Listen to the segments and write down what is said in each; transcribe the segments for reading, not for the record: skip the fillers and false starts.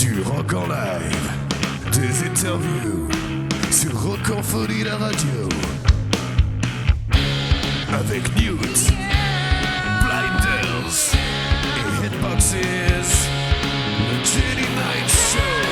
Du rock en live, des interviews sur Rock'n'Folie la radio. Avec Newt, Blinders et Hitboxes, le Jedi Night Show.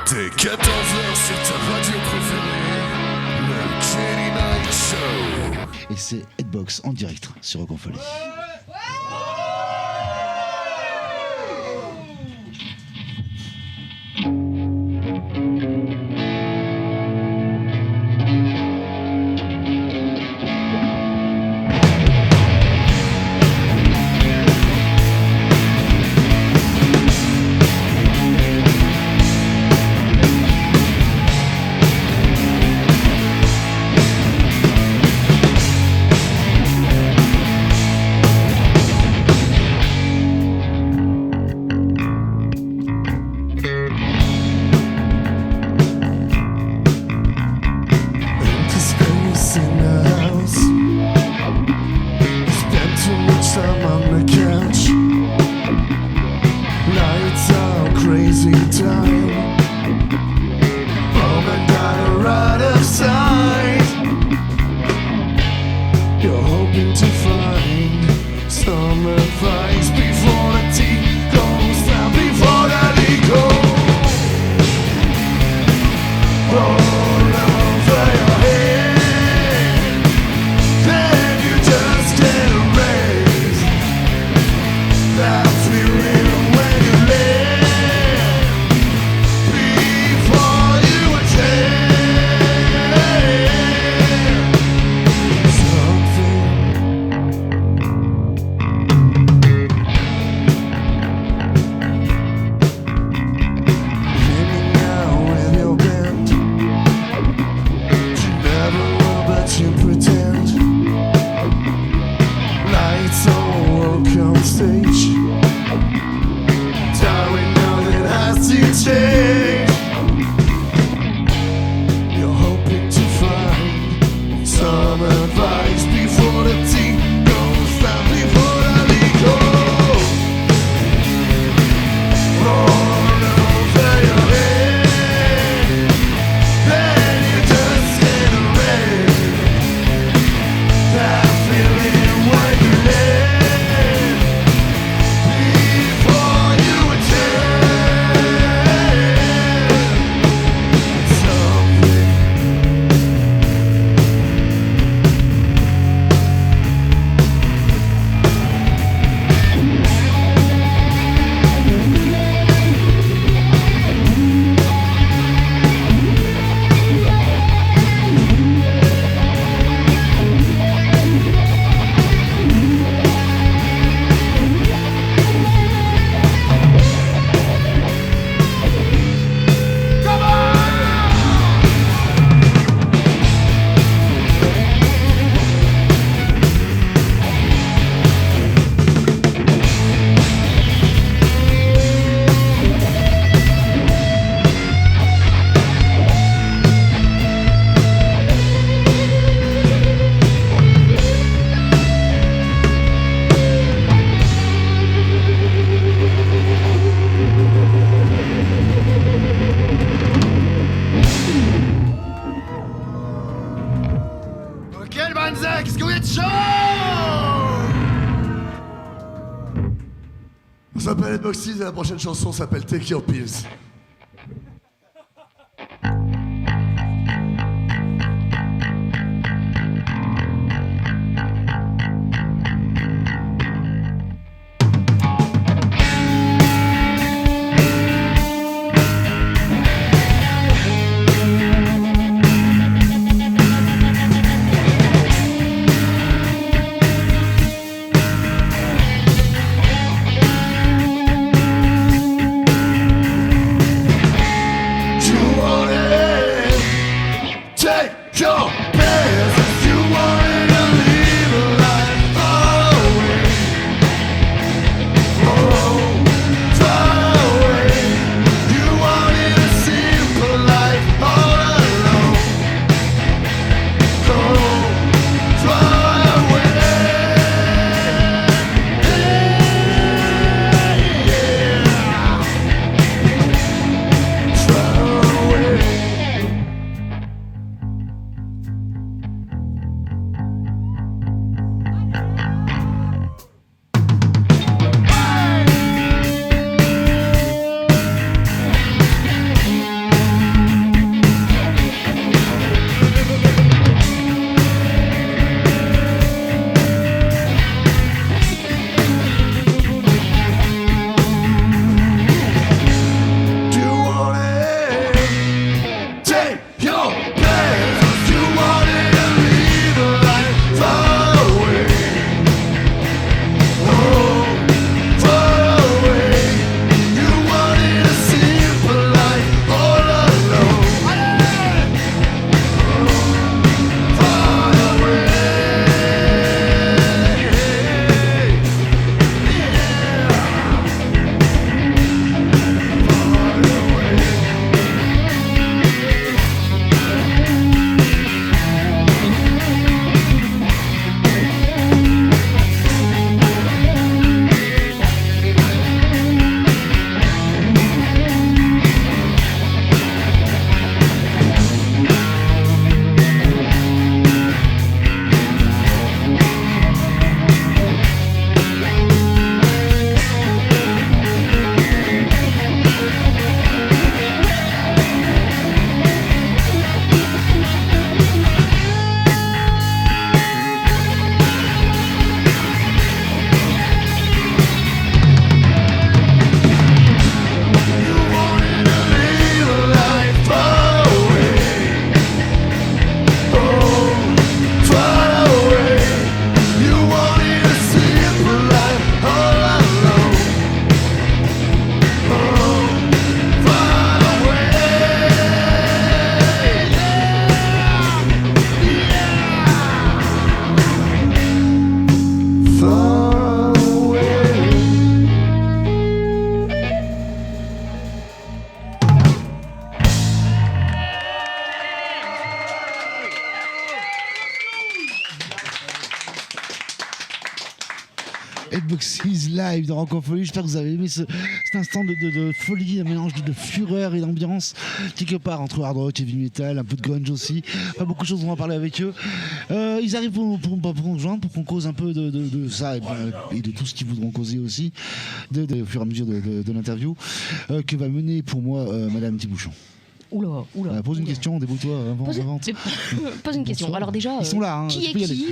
Dès 14h sur ta radio préférée, le Jedi Night Show. Et c'est Hitbox en direct sur Rock'n'Folie. Et la prochaine chanson s'appelle Take Your Pills. Boxes live de Rock en Folie. J'espère que vous avez aimé cet instant de folie, un mélange de fureur et d'ambiance quelque part entre hard rock, heavy metal, un peu de grunge aussi. Pas beaucoup de choses, on va parler avec eux. Ils arrivent pour nous rejoindre, pour qu'on cause un peu de ça et de tout ce qu'ils voudront causer aussi au fur et à mesure de l'interview que va mener pour moi Madame Thibouchon. Oula. Pose une question, débrouille-toi, invente. Pose une question. Alors déjà, ils sont là, hein, qui est qui?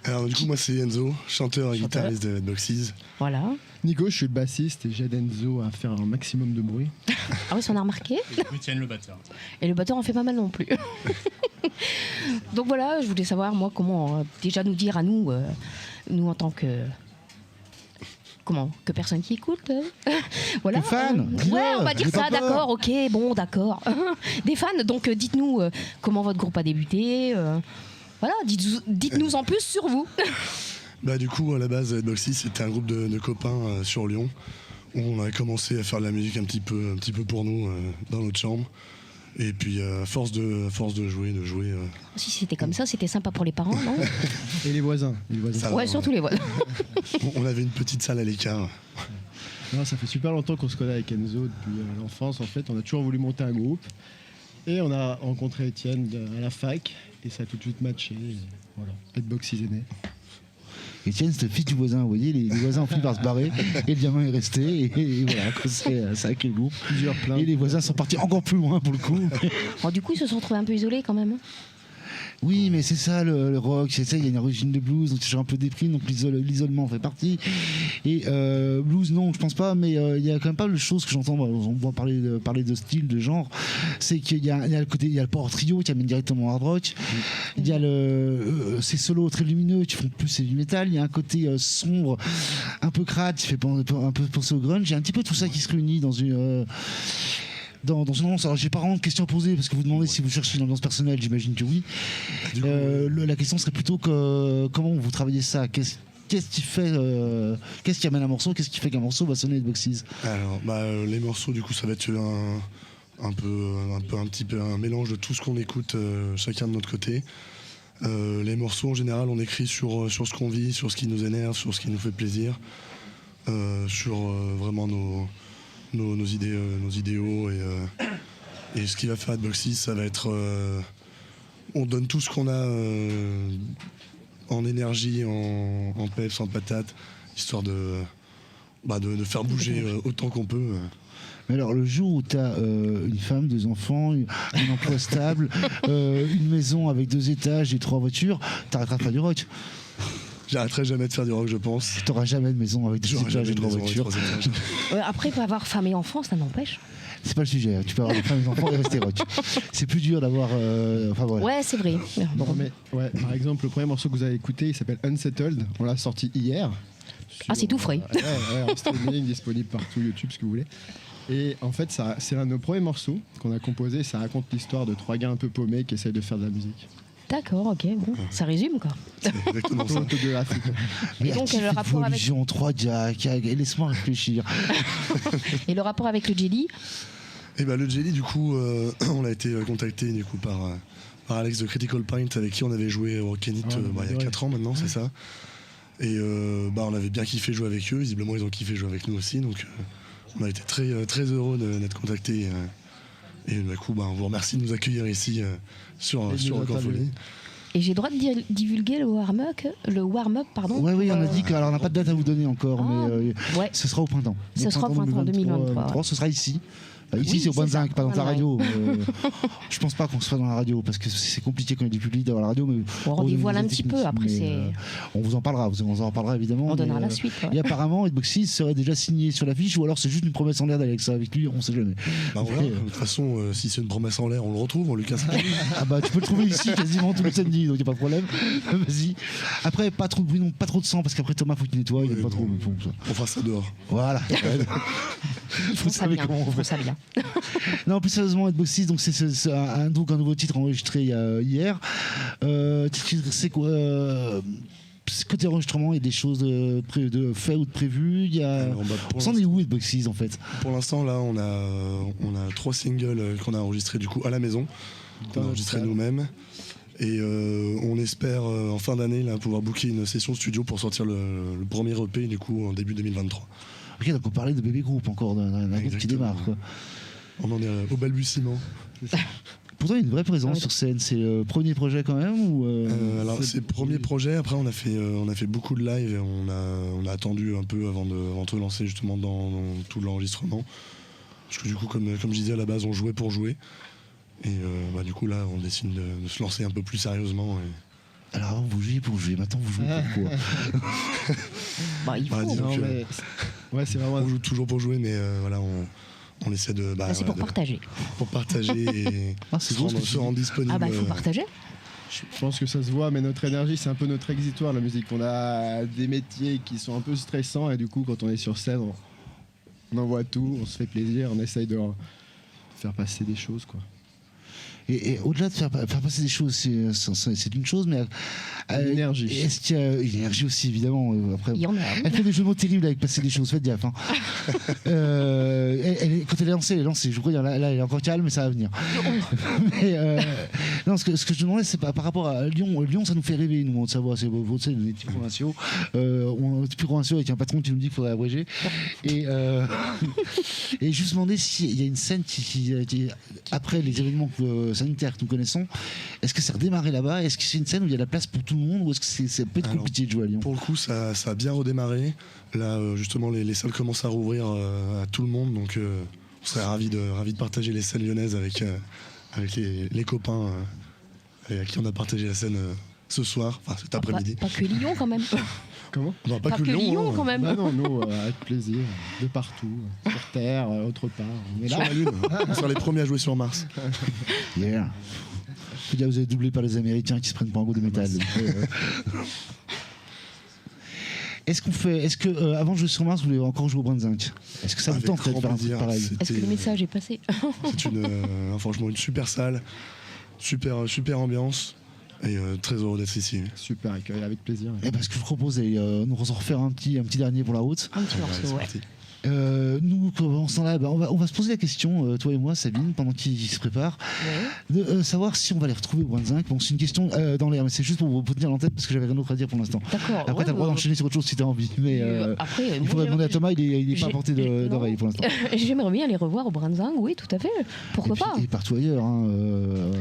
Alors du coup moi c'est Enzo, chanteur et guitariste de Red Boxes. Voilà. Nico, je suis le bassiste et j'aide Enzo à faire un maximum de bruit. Ah oui, ça on a remarqué. Etienne le batteur. Et le batteur en fait pas mal non plus. Donc voilà, je voulais savoir moi comment déjà nous dire à nous en tant que personne qui écoute. Voilà. Que fans, ouais, on va dire j'ai ça, pas peur. d'accord, ok, bon, d'accord. Des fans, donc dites-nous comment votre groupe a débuté. Voilà, dites-nous en plus sur vous. Bah du coup à la base Red Boxes c'était un groupe de copains sur Lyon où on avait commencé à faire de la musique un petit peu pour nous dans notre chambre. Et puis à force de jouer. Si c'était comme ça, c'était sympa pour les parents, non? Et les voisins. Ça Ouais, va, surtout les voisins. On avait une petite salle à l'écart. Non, ça fait super longtemps qu'on se connaît avec Enzo depuis l'enfance. En fait, on a toujours voulu monter un groupe. Et on a rencontré Etienne à la fac. Et ça a tout de suite matché. Et voilà, Red Boxes est né. Etienne, c'est le fils du voisin, vous voyez, les voisins ont fini par se barrer et le gamin est resté et voilà, c'est avec le groupe. Plusieurs plaintes. Et les voisins sont partis encore plus loin pour le coup. Alors, du coup, ils se sont trouvés un peu isolés quand même. Oui, mais c'est ça le rock, c'est ça, il y a une origine de blues, donc c'est toujours un peu déprimé, donc l'isolement fait partie. Et blues, non, je pense pas, mais il y a quand même pas mal de choses que j'entends, on va parler de style, de genre, c'est qu'il y a le côté, il y a le power trio qui amène directement au hard rock, il y a ces solos très lumineux qui font plus heavy metal, il y a un côté sombre, un peu crade, qui fait un peu penser au grunge, il y a un petit peu tout ça qui se réunit dans une ambiance. Alors j'ai pas vraiment de questions à poser parce que vous demandez si vous cherchez une ambiance personnelle, j'imagine que oui. La question serait plutôt comment vous travaillez ça, qu'est-ce qui amène un morceau, qu'est-ce qui fait qu'un morceau va sonner Red Boxes? Alors les morceaux du coup ça va être un petit peu un mélange de tout ce qu'on écoute chacun de notre côté. Les morceaux en général on écrit sur ce qu'on vit, sur ce qui nous énerve, sur ce qui nous fait plaisir, sur vraiment nos idéaux et ce qui va faire Red Boxes ça va être on donne tout ce qu'on a en énergie, en peps, en patate, histoire de faire bouger autant qu'on peut. Mais alors le jour où tu as une femme, 2 enfants, un emploi stable, une maison avec 2 étages et 3 voitures, t'arrêteras de faire du rock. J'arrêterai jamais de faire du rock, je pense. T'auras jamais de maison avec 2 J'aurai étages jamais et de 3 maison avec voitures. 3 étages. Après, il peut avoir femme et enfant, ça n'empêche. C'est pas le sujet, tu peux avoir des femmes et des enfants et rester rock. C'est plus dur d'avoir... Enfin voilà. Ouais, c'est vrai. Non, mais, ouais, par exemple, le premier morceau que vous avez écouté, il s'appelle Unsettled. On l'a sorti hier. Ah, c'est tout frais. En streaming, disponible partout, YouTube, ce que vous voulez. Et en fait, c'est l'un de nos premiers morceaux qu'on a composé. Ça raconte l'histoire de 3 gars un peu paumés qui essayent de faire de la musique. D'accord, ok, bon, ça résume quoi. C'est exactement ça. Autobiographique. Mais Et donc, active le rapport avec- évolution, 3 Jack, laisse-moi réfléchir. Et le rapport avec le jelly? Et le Jelly, du coup, on a été contacté du coup par Alex de Critical Pint avec qui on avait joué au Rock'n'It il y a 4 ans maintenant, c'est ça. Et on avait bien kiffé jouer avec eux, visiblement ils ont kiffé jouer avec nous aussi, donc on a été très, très heureux d'être contactés. Et du coup, on vous remercie de nous accueillir ici sur Rock en Folie. Et j'ai le droit de divulguer le warm-up, pardon. Oui, on a dit qu'on n'a pas de date à vous donner encore, mais ouais. ce sera au printemps. Ce sera au printemps 2023. Ce sera ici. Ici, Oui, c'est au c'est Banzinc, ça, pas dans la ouais. radio. Je pense pas qu'on soit dans la radio parce que c'est compliqué quand il y a du public d'avoir la radio. Mais On dévoile un petit peu, après c'est. On vous en parlera, évidemment. On donnera mais, la suite. Ouais. Et apparemment, Red Boxes serait déjà signé sur l'affiche ou alors c'est juste une promesse en l'air d'aller avec ça avec lui, on sait jamais. On verra. De toute façon, si c'est une promesse en l'air, on le retrouve, on lui casse la gueule. Ah bah tu peux le trouver ici quasiment tous les samedis, donc il n'y a pas de problème. Vas-y. Après, pas trop de bruit, non, pas trop de sang parce qu'après Thomas faut qu'il nettoie, il aime pas trop. Mais bon, ça. On fera ça dehors. Voilà. Ils font ça bien. comment on Ils font fait. ça bien. Non, plus sérieusement, Red Boxes, donc c'est un nouveau titre enregistré hier. C'est quoi côté enregistrement, il y a des choses de faites ou de prévues. Il y a. Alors, On s'en est où Red Boxes en fait? Pour l'instant, là, on a 3 singles qu'on a enregistrés du coup à la maison, qu'on a enregistrés nous-mêmes. Et on espère en fin d'année là, pouvoir booker une session studio pour sortir le premier EP du coup en début 2023. Ok, donc on parlait de bébé groupe encore, d'un groupe qui Exactement. démarre. Quoi. On en est au balbutiement. Pourtant, il y a une vraie présence Ouais. sur scène. C'est le premier projet quand même ou Alors c'est le premier projet, après on a fait beaucoup de live et on a attendu un peu avant de lancer justement dans tout l'enregistrement. Parce que du coup comme je disais à la base on jouait pour jouer. Et du coup là on décide de se lancer un peu plus sérieusement. Et... Alors avant, vous jouiez pour jouer, maintenant vous jouez pour quoi? Bah, il faut. Bah, disons Non, que- mais ouais, c'est vraiment. On joue toujours pour jouer mais voilà on essaie de... Bah, c'est pour partager. Pour partager et Ah, c'est beau ce que tu se rendre disponible. Ah bah il faut partager. Je pense que ça se voit, mais notre énergie, c'est un peu notre exutoire, la musique. On a des métiers qui sont un peu stressants, et du coup, quand on est sur scène, on envoie tout, on se fait plaisir, on essaye de faire passer des choses, quoi. Et au-delà de faire passer des choses, c'est une chose, mais L'énergie. Est-ce qu'il y a une énergie aussi, évidemment après, Il y en a. elle fait des jeux de mots terribles avec passer des choses, faites gaffe. Hein. Quand elle est lancée, je crois là, elle est encore calme, mais ça va venir. Mais, non, ce que je te demandais, c'est par rapport à Lyon. Lyon, ça nous fait rêver, nous, on savoir, c'est vous savez, les petits provinciaux. On est petits provinciaux avec un patron qui nous dit qu'il faudrait abréger. Et je me demandais s'il y a une scène qui après les événements sanitaires que nous connaissons, est-ce que ça a redémarré là-bas? Est-ce que c'est une scène où il y a de la place pour tout le monde, ou est-ce que c'est peut-être Alors, compliqué de jouer à Lyon? Pour le coup, ça a bien redémarré. Là, justement, les salles commencent à rouvrir à tout le monde. Donc, on serait ravis de partager les scènes lyonnaises avec les copains avec qui on a partagé la scène ce soir, enfin cet après-midi. Pas que Lyon quand même. Comment? Non, Pas que Lyon hein. quand même. Bah non, nous, avec plaisir, de partout, sur Terre, autre part. On est Sur là. la Lune. On sera les premiers à jouer sur Mars. Yeah. Je veux dire, vous avez doublé par les Américains qui se prennent pour un groupe de métal. Donc, Est-ce que avant de jouer sur Mars, vous voulez encore jouer au Brunswick? Est-ce que ça vous Avec tente de grand faire un truc plaisir. pareil? Est-ce que le message est passé? C'est franchement une super salle, super ambiance et très heureux d'être ici. Super accueil, avec plaisir. Eh ben, ce que je vous propose, c'est nous refaire un petit dernier pour la route. Un petit morceau, c'est ouais. parti. Nous, pendant ce temps-là, on va se poser la question, toi et moi, Sabine, pendant qu'il se prépare, Ouais. de savoir si on va les retrouver au Brunswick. Bon, c'est une question dans l'air, mais c'est juste pour vous tenir en tête parce que j'avais rien d'autre à dire pour l'instant. D'accord. Après, t'as le droit d'enchaîner sur autre chose si t'as envie, mais Après, il moi, faudrait demander à Thomas, il est pas à portée non. d'oreille pour l'instant. J'aimerais bien les revoir au Brunswick, oui, tout à fait. Pourquoi pas? Et partout ailleurs. Hein,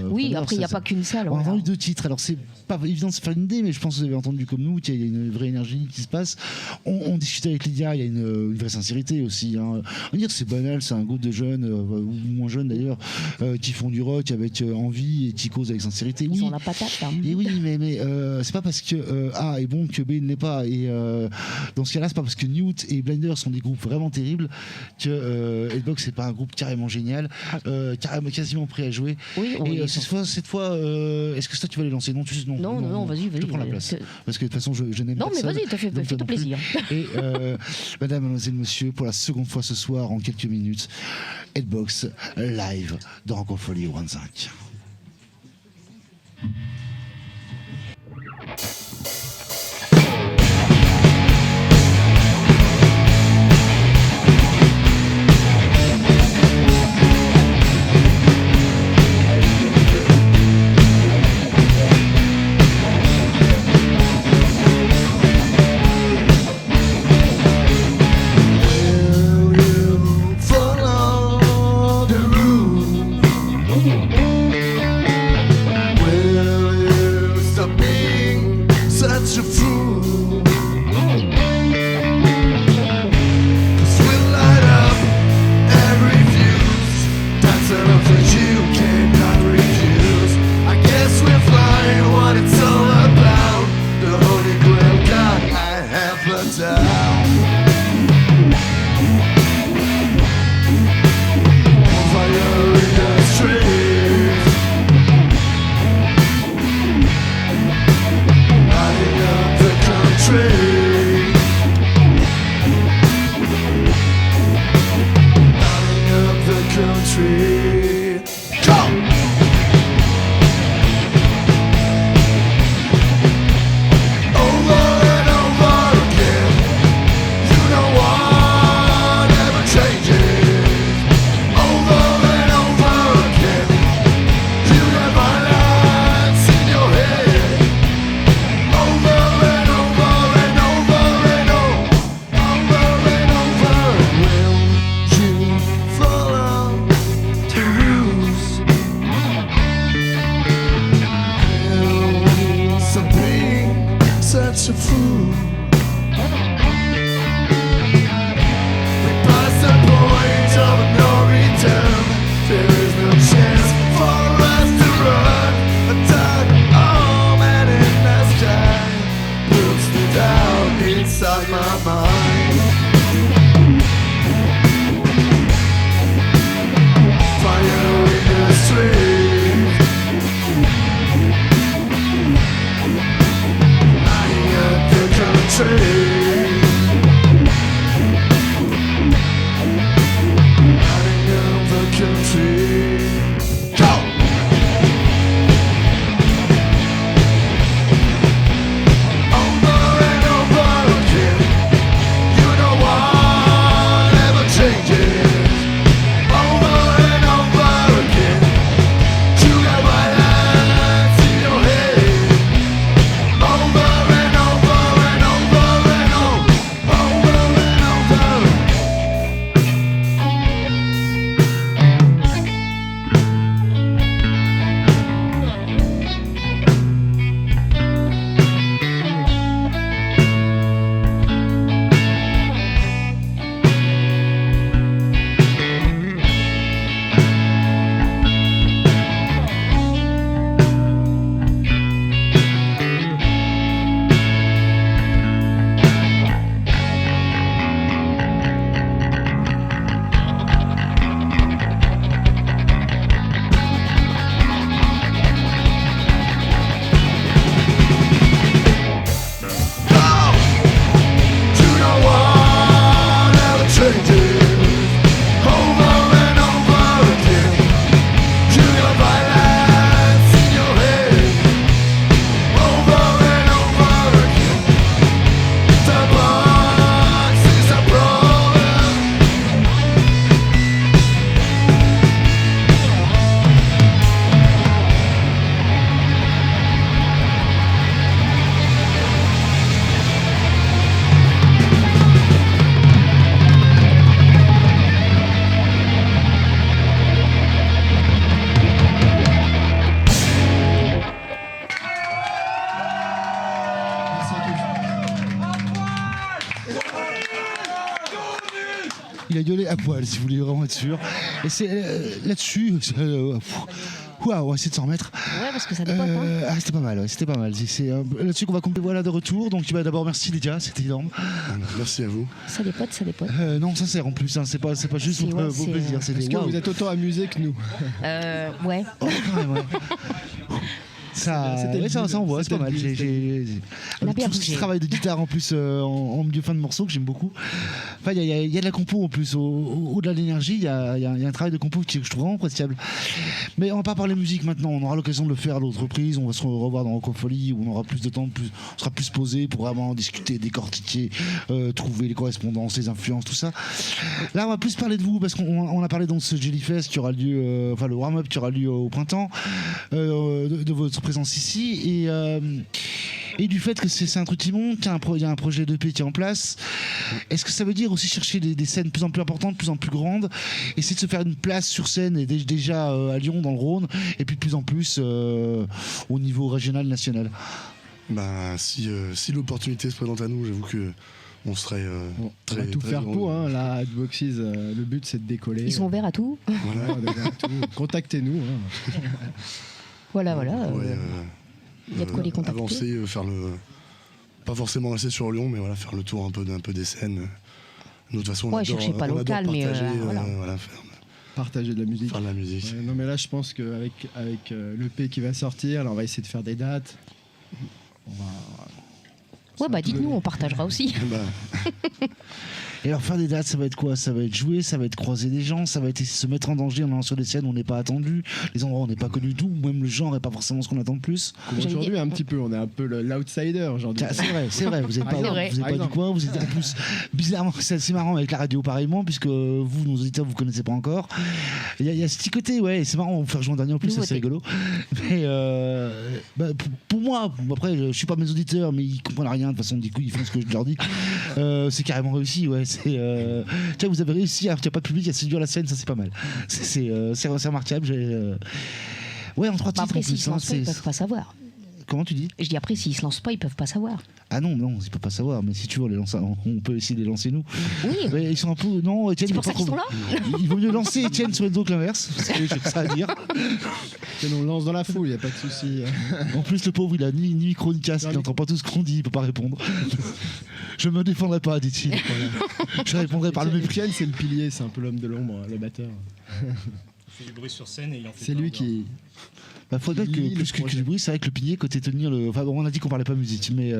Oui, d'ailleurs, après, il n'y a ça- pas qu'une salle. On a voilà. entendu 2 titres, alors c'est pas évident de se faire une idée, mais je pense que vous avez entendu comme nous qu'il y a une vraie énergie qui se passe. On discutait avec Lydia, il y a une vraie sincérité aussi. Hein. On va dire c'est banal, c'est un groupe de jeunes, ou moins jeunes d'ailleurs, qui font du rock avec envie et qui causent avec sincérité. Ils Oui, ont la patate, là. et oui, mais c'est pas parce que A est bon que B ne l'est pas. Et dans ce cas-là, c'est pas parce que Newt et Blender sont des groupes vraiment terribles que Headbox c'est pas un groupe carrément génial, quasiment prêt à jouer. Oui, on Et est- cette fois, est-ce que toi tu vas les lancer? Non, Non, vas-y, Je vas-y. prends la place. Parce que de toute façon, je n'aime Non, mais personne. vas-y, donc toi fais-toi non plus. plaisir. Et madame, mademoiselle, monsieur, pour la seconde fois ce soir, en quelques minutes, Headbox live dans Rancofolie au 25. Follow the route. Will à poil, si vous voulez vraiment être sûr. Et c'est là-dessus, waouh, on va essayer de s'en remettre. Ouais, parce que ça dépote. Hein. Ah, c'était pas mal, ouais, c'était pas mal. C'est là-dessus qu'on va compter. Voilà, de retour. Donc, d'abord, merci Lydia, c'était énorme. Merci à vous. Ça dépote, ça dépote. Non, sincère en plus, hein, c'est pas juste pour vos plaisirs. Est-ce que vous êtes autant amusés que nous? Ouais. Oh, quand même, ouais. Ça on voit, c'est pas mal. On a bien tout ce bougé. travail de guitare en plus en milieu fin de morceau que j'aime beaucoup. Enfin, il y a de la compo en plus. Au-delà de l'énergie, il y a un travail de compo que je trouve vraiment appréciable. Mais on va pas parler musique maintenant. On aura l'occasion de le faire à d'autres reprises. On va se revoir dans Rockophonie où on aura plus de temps, on sera plus posé pour vraiment discuter, décortiquer, trouver les correspondances, les influences, tout ça. Là, on va plus parler de vous parce qu'on a parlé dans ce Jellyfest qui aura lieu, le warm-up qui aura lieu au printemps, de votre présence ici et du fait que c'est un truc qui monte, qu'il y a un projet d'EP qui est en place. Est-ce que ça veut dire aussi chercher des scènes de plus en plus importantes, de plus en plus grandes, essayer de se faire une place sur scène et déjà à Lyon, dans le Rhône, et puis de plus en plus au niveau régional, national? Si l'opportunité se présente à nous, j'avoue que on serait on va tout faire pour. Hein. Là, Adboxes, le but c'est de décoller. Ils sont ouverts à tout. Voilà, on est ouvert à tout. Contactez-nous. Hein. Voilà. Il y a de quoi les contacter. Avancer, pas forcément rester sur Lyon, mais voilà, faire le tour un peu des scènes. De toute façon, chercher pas local, mais voilà. Partager de la musique. Faire de la musique. Ouais, non, mais là, je pense qu'avec l'EP qui va sortir, là, on va essayer de faire des dates. Dites-nous, on partagera aussi. Et alors faire des dates, ça va être quoi? Ça va être jouer, ça va être croiser des gens, ça va être se mettre en danger en allant sur des scènes où on n'est pas attendu, les endroits où on n'est pas connu du tout, même le genre n'est pas forcément ce qu'on attend de plus. Comme aujourd'hui, un petit peu, on est un peu l'outsider aujourd'hui. C'est vrai, vous n'êtes pas du coin, vous êtes en plus bizarrement, c'est assez marrant avec la radio pareillement, puisque vous, nos auditeurs, vous ne connaissez pas encore. Il y a ce petit côté, ouais, c'est marrant, on vous faire jouer en dernier en plus, c'est rigolo. Mais pour moi, après, je ne suis pas mes auditeurs, mais ils ne comprennent rien, de toute façon, du coup, ils font ce que je leur dis. C'est carrément réussi, ouais. Tiens, vous avez réussi, alors qu'il n'y a pas de public, à séduire la scène, ça c'est pas mal. C'est remarquable. Ouais, en 3 titres après, en s'ils plus. se lancent pas, ils peuvent pas savoir. Comment tu dis? Je dis après, s'ils se lancent pas, ils peuvent pas savoir. Ah non, ils peuvent pas savoir, mais si tu veux, on peut essayer de les lancer nous. Oui. Mais ils sont un peu. Non, Étienne, c'est pour ça qu'ils sont là. Il vaut mieux lancer Étienne sur Enzo que l'inverse, parce que j'ai ça à dire. On lance dans la foule, il n'y a pas de souci. En plus, le pauvre, il a ni micro ni casque, il n'entend pas tout ce qu'on dit, il peut pas répondre. Je me défendrai pas, dit-il. Je répondrai par le mépris. Étienne, c'est le pilier, c'est un peu l'homme de l'ombre, le batteur. Il fait du bruit sur scène et il en fait c'est lui qui. Faudrait que plus que du bruit, c'est vrai que le pilier, côté tenir le. Enfin, bon, on a dit qu'on parlait pas musique, mais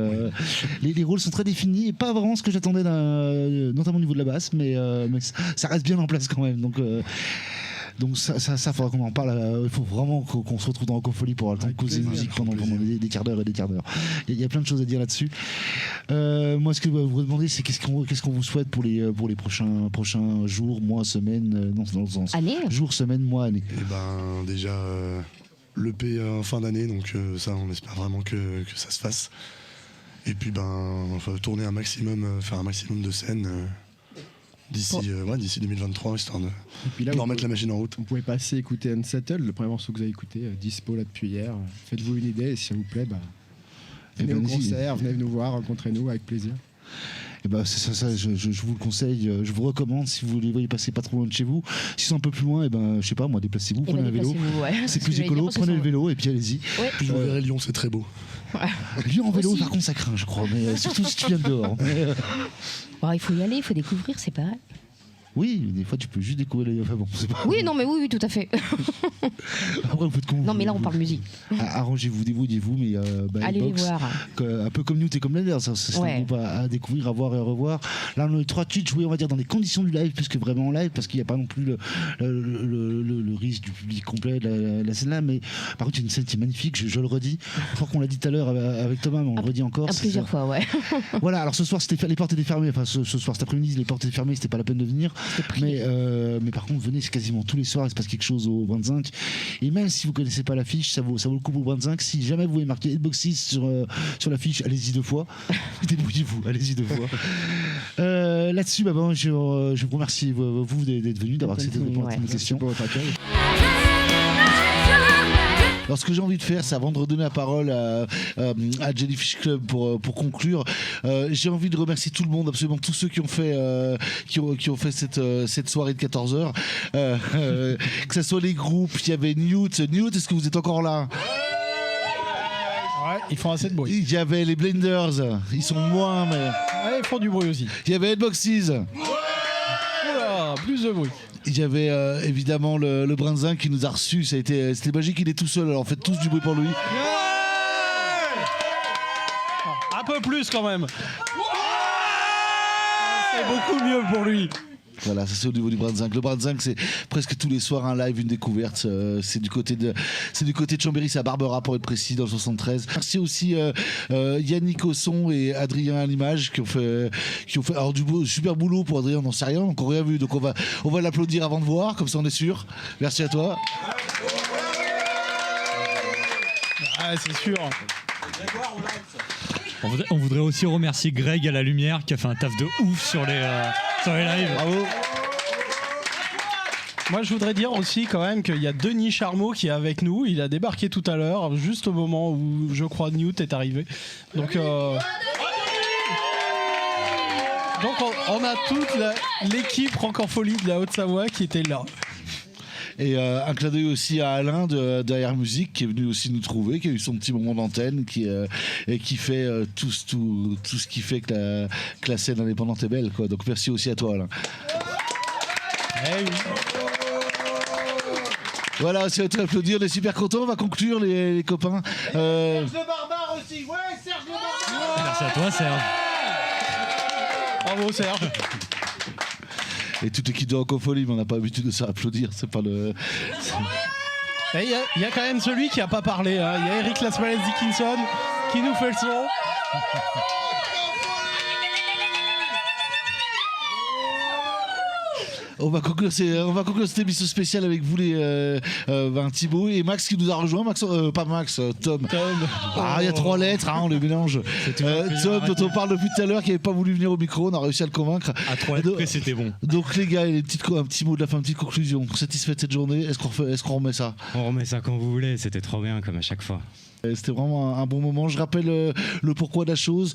les rôles sont très définis et pas vraiment ce que j'attendais, notamment au niveau de la basse, mais ça reste bien en place quand même. Donc ça faudra qu'on en parle. Il faut vraiment qu'on se retrouve dans Rockophonie pour avoir le temps de causer musique pendant des quarts d'heure et des quarts d'heure. Il y a plein de choses à dire là-dessus. Moi, ce que je vais vous demander, c'est qu'est-ce qu'on vous souhaite pour les prochains jours, mois, semaines, dans le sens. Année. Jours, semaines, mois, années. Et déjà l'EP en fin d'année, donc ça, on espère vraiment que ça se fasse. Et puis tourner un maximum, faire un maximum de scènes. D'ici 2023, histoire de remettre la machine en route. Vous pouvez passer écouter Unsettled, le premier morceau que vous avez écouté, dispo là depuis hier. Faites-vous une idée et si ça vous plaît, venez au concert, venez nous voir, rencontrez-nous avec plaisir. Et c'est ça, je vous le conseille, je vous recommande si vous les voyez passer pas trop loin de chez vous. Si c'est un peu plus loin, je sais pas moi, déplacez-vous, prenez un vélo. C'est plus écolo, prenez le vélo et puis allez-y. Ouais. Puis je vous verrai Lyon, c'est très beau. Lyon en vélo, par contre, ça craint, je crois, mais surtout si tu viens de dehors. Il faut y aller, il faut découvrir, c'est pareil. Oui, des fois tu peux juste découvrir les. Enfin bon, c'est pas. Oui, non, mais oui, tout à fait. Après, vous faites comment? Non, mais là, on parle musique. Arrangez-vous, débrouillez-vous, mais allez les voir. Un peu comme Newt et comme Lender, c'est un groupe à découvrir, à voir et à revoir. Là, on a eu 3 titres joués, on va dire, dans les conditions du live, plus que vraiment en live, parce qu'il n'y a pas non plus le risque du public complet de la scène là. Mais par contre, il y a une scène qui est magnifique, je le redis. Je crois qu'on l'a dit tout à l'heure avec Thomas, mais on le redit encore. Plusieurs fois, ouais. Voilà, alors ce soir, les portes étaient fermées. Enfin, ce soir, cet après-midi, les portes étaient fermées, c'était pas la peine de venir. Mais par contre, venez, c'est quasiment tous les soirs, il se passe quelque chose au Brand Zinc. Et même si vous connaissez pas l'affiche, ça vaut le coup pour Brand Zinc. Si jamais vous voulez marquer Headboxes sur l'affiche, allez-y 2 fois. Débrouillez-vous, allez-y 2 fois. Là-dessus, je vous remercie vous d'être venus, d'avoir accepté de répondre à toutes mes questions. Alors ce que j'ai envie de faire, c'est avant de redonner la parole à Jellyfish Club pour conclure, j'ai envie de remercier tout le monde, absolument tous ceux qui ont fait cette soirée de 14h, que ce soit les groupes. Il y avait Newt, est-ce que vous êtes encore là? Ouais, ils font assez de bruit. Il y avait les Blenders, ils sont moins, mais Ouais, ils font du bruit aussi. il y avait Headboxes, Oula, plus de bruit. il y avait évidemment le Brinzin qui nous a reçus. C'était magique, il est tout seul, alors faites tous du bruit pour lui. Un peu plus quand même. C'est beaucoup mieux pour lui. Voilà, ça c'est au niveau du Brinzing. Le Brinzing, c'est presque tous les soirs un live, une découverte. C'est du côté de Chambéry, c'est à Barbera pour être précis, dans le 73. Merci aussi Yannick au son et Adrien à l'image qui ont fait alors du super boulot pour Adrien, on n'en sait rien, on n'a rien vu, donc on va l'applaudir avant de voir, comme ça on est sûr. Merci à toi. Ah, c'est sûr. On voudrait aussi remercier Greg à la lumière qui a fait un taf de ouf sur les lives. Bravo. Moi, je voudrais dire aussi quand même qu'il y a Denis Charmeau qui est avec nous. Il a débarqué tout à l'heure, juste au moment où je crois Newt est arrivé. Donc on a toute l'équipe Rancor-Folie de la Haute-Savoie qui était là. Et un clin d'œil aussi à Alain de Derrière Musique qui est venu aussi nous trouver, qui a eu son petit moment d'antenne, et qui fait tout ce qui fait que la scène indépendante est belle, quoi. Donc merci aussi à toi, Alain. Eh oui. Voilà, c'est à toi d'applaudir, on est super contents, on va conclure les copains. Serge le Barbare aussi, ouais, Serge le Barbare. Merci à toi, Serge. Bravo Serge. Et toute l'équipe de Rancor-Folie, mais on n'a pas l'habitude de se faire applaudir, c'est pas le... Il y a quand même celui qui a pas parlé. Il y a Eric Lasmalès Dickinson qui nous fait le son. On va conclure cette émission spéciale avec vous Thibaut et Max qui nous a rejoint. Tom. Ah, il y a 3 lettres, on les mélange. Tom, dont on parle depuis tout à l'heure, qui n'avait pas voulu venir au micro, on a réussi à le convaincre. À 3 lettres près, c'était bon. Donc les gars, un petit mot de la fin, une petite conclusion. Satisfait de cette journée, est-ce qu'on remet ça? On remet ça quand vous voulez, c'était trop bien comme à chaque fois. C'était vraiment un bon moment. Je rappelle le pourquoi de la chose.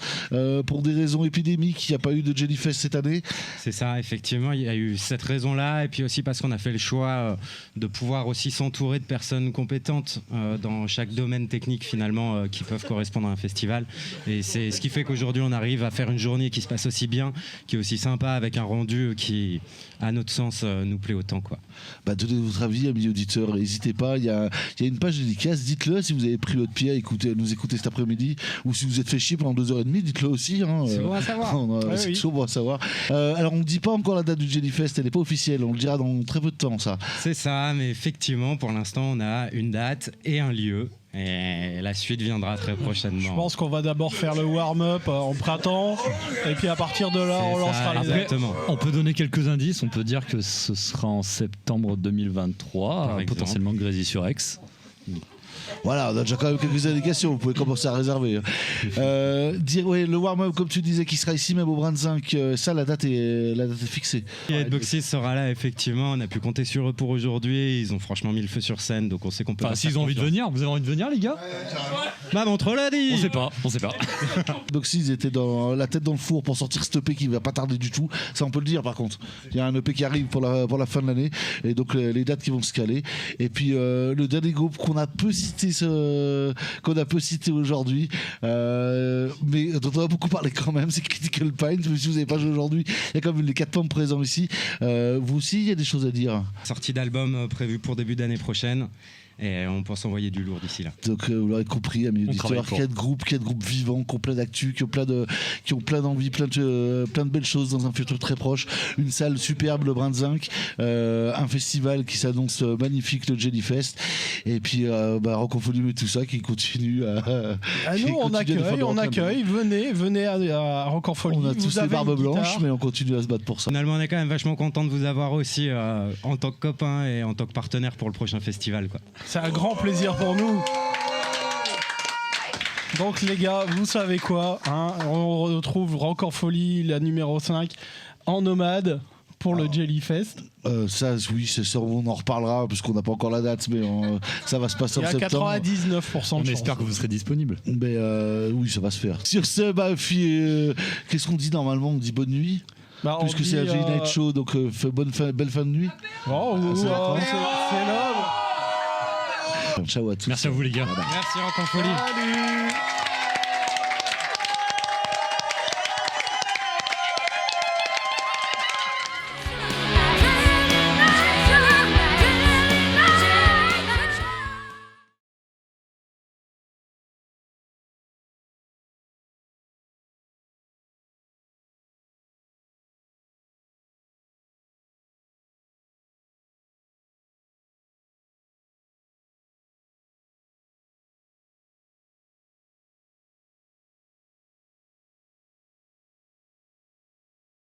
Pour des raisons épidémiques, il n'y a pas eu de Jellyfest cette année. C'est ça, effectivement, il y a eu cette raison-là, et puis aussi parce qu'on a fait le choix de pouvoir aussi s'entourer de personnes compétentes dans chaque domaine technique finalement qui peuvent correspondre à un festival. Et c'est ce qui fait qu'aujourd'hui on arrive à faire une journée qui se passe aussi bien, qui est aussi sympa, avec un rendu qui, à notre sens, nous plaît autant, quoi. Donnez votre avis, amis auditeurs, n'hésitez pas. Il y a une page dédicace, dites-le si vous avez pris votre pied à nous écouter cet après-midi, ou si vous êtes fait chier pendant 2h30, dites-le aussi. C'est bon à savoir. C'est toujours bon à savoir. Alors on ne dit pas encore la date du Jellyfest, elle n'est pas officielle, on le dira dans très peu de temps, ça. C'est ça, mais effectivement, pour l'instant, on a une date et un lieu. Et la suite viendra très prochainement. Je pense qu'on va d'abord faire le warm-up en printemps, et puis à partir de là, on lancera les dates. Exactement. On peut donner quelques indices. On peut dire que ce sera en septembre 2023, potentiellement Grésy-sur-Aix. Voilà, on a déjà quand même quelques indications, vous pouvez commencer à réserver. Le warm-up, comme tu disais, qui sera ici même au Brinzing, ça, la date est fixée. Headboxes sera là, effectivement, on a pu compter sur eux pour aujourd'hui, ils ont franchement mis le feu sur scène, donc on sait qu'on peut... S'ils ont envie de venir, vous avez envie de venir, les gars? Montre l'a dit. On sait pas. Donc s'ils étaient la tête dans le four pour sortir cet EP qui va pas tarder du tout, ça on peut le dire par contre. Il y a un EP qui arrive pour la fin de l'année, et donc les dates qui vont se caler. Et puis le dernier groupe qu'on a peu cité aujourd'hui, mais dont on a beaucoup parlé quand même, c'est Critical Pines. Mais si vous n'avez pas joué aujourd'hui, il y a quand même les 4 pommes présents ici. Vous aussi, il y a des choses à dire. Sortie d'album prévue pour début d'année prochaine. Et on pense envoyer du lourd d'ici là. Donc vous l'aurez compris, amis auditeurs, 4 groupes vivants, qui ont plein d'actu, qui ont plein d'envie, plein de belles choses dans un futur très proche. Une salle superbe, le Brinzing, un festival qui s'annonce magnifique, le Jellyfest. Et puis Rancor-Folie et tout ça qui continue à... nous on accueille, venez à Rancor-Folie. On a tous les barbes blanches, mais on continue à se battre pour ça. Finalement on est quand même vachement content de vous avoir aussi en tant que copain et en tant que partenaire pour le prochain festival, quoi. C'est un grand plaisir pour nous. Donc les gars, vous savez quoi, on retrouve Rancor-Folie, la numéro 5, en nomade pour le Jellyfest. Ça, oui, c'est sûr, on en reparlera parce qu'on n'a pas encore la date, mais ça va se passer Il y en a septembre. 99% de On chance. espère que vous serez disponible. Mais oui, ça va se faire. Sur ce, qu'est-ce qu'on dit normalement? On dit bonne nuit, Bah, on puisque dit, c'est un J Night Show, donc belle fin de nuit. Oh, c'est l'homme. Ciao à tous. Merci à vous les gars. Merci Rock en folie. Salut.